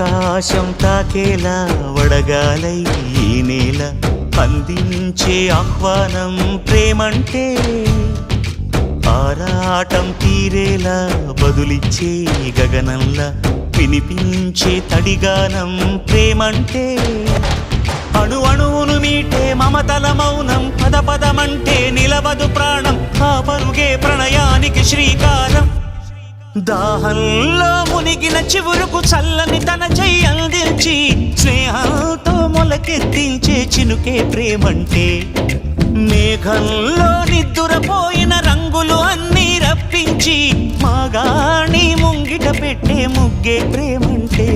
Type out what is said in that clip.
ఆకాశం తాకేలా వడగాలై ఈ నేల అందించే ఆహ్వానం ప్రేమంటే ఆరాటం తీరేలా బదులిచ్చే గగనంలా వినిపించే తడిగానం ప్రేమంటే అణు అణువును మీటే మమతల మౌనం పద పదమంటే నిలవదు ప్రాణం ఆ పరుగే ప్రణయానికి శ్రీకారం దాహంలో మునిగిన చివురుకు చల్లని తన చెయ్యి అందించి స్నేహంతో మొలకెత్తించే చినుకే ప్రేమంటే మేఘంలో నిద్దురపోయిన రంగులు అన్నీ రప్పించి మాగాణి ముంగిట పెట్టే ముగ్గే ప్రేమంటే